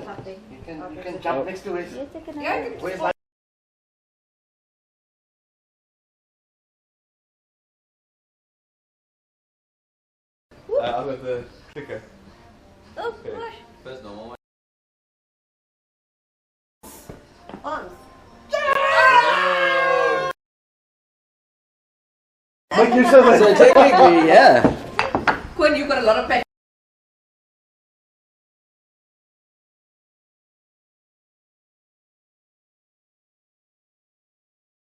You can jump next to it. Where's like I'm with the clicker. Oh, Okay. gosh. First normal one. Arms. make yourself So technically, yeah. Quinn, you've got a lot of